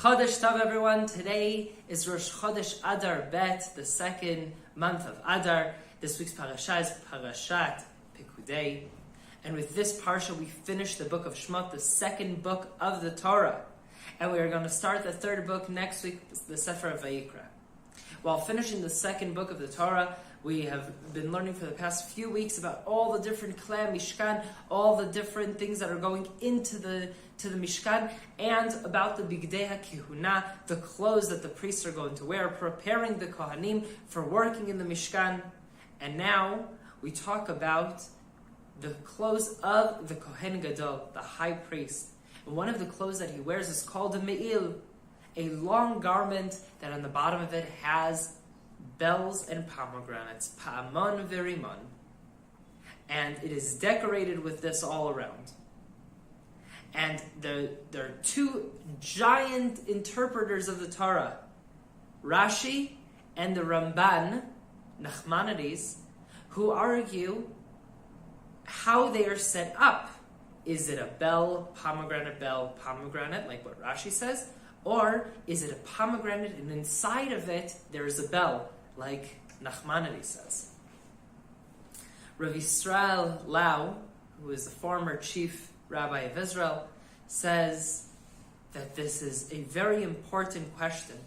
Chodesh Tov, everyone. Today is Rosh Chodesh Adar Bet, the second month of Adar. This week's parasha is Parashat Pekudi. And with this parsha, we finish the book of Shemot, the second book of the Torah. And we are going to start the third book next week, the Sefer of Vayikra. While finishing the second book of the Torah, we have been learning for the past few weeks about all the different klei Mishkan, all the different things that are going into the Mishkan, and about the Bigdei HaKehuna, the clothes that the priests are going to wear, preparing the Kohanim for working in the Mishkan. And now we talk about the clothes of the Kohen Gadol, the high priest. And one of the clothes that he wears is called a me'il, a long garment that on the bottom of it has bells and pomegranates, pa'amon v'rimon. And it is decorated with this all around. And there are two giant interpreters of the Torah, Rashi and the Ramban, Nachmanides, who argue how they are set up. Is it a bell, pomegranate, like what Rashi says? Or is it a pomegranate and inside of it there is a bell, like Nachmanides says? Rav Yisrael Lau, who is the former chief rabbi of Israel, says that this is a very important question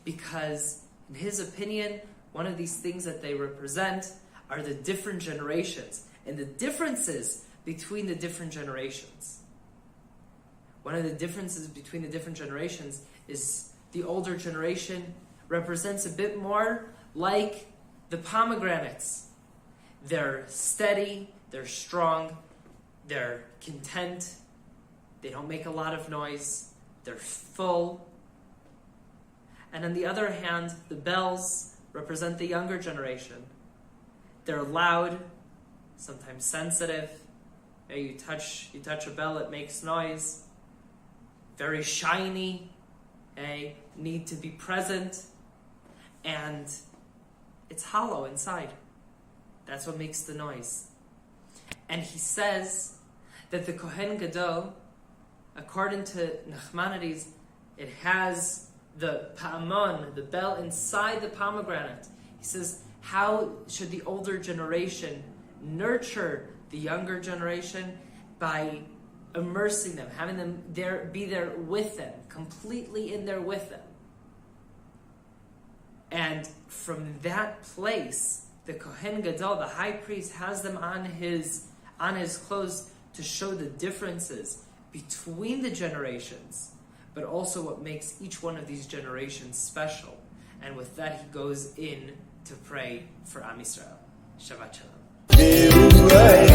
because, in his opinion, one of these things that they represent are the different generations and the differences between the different generations. One of the differences between the different generations is the older generation represents a bit more like the pomegranates. They're steady, they're strong, they're content, they don't make a lot of noise, they're full. And on the other hand, the bells represent the younger generation. They're loud, sometimes sensitive. You touch a bell, it makes noise. Very shiny, need to be present, and it's hollow inside. That's what makes the noise. And he says that the Kohen Gadol, according to Nachmanides, it has the pa'amon, the bell inside the pomegranate. He says, how should the older generation nurture the younger generation? By immersing them, having them be there with them, completely in there with them. And from that place, the Kohen Gadol, the high priest, has them on his clothes to show the differences between the generations, but also what makes each one of these generations special. And with that, he goes in to pray for Am Yisrael. Shabbat Shalom.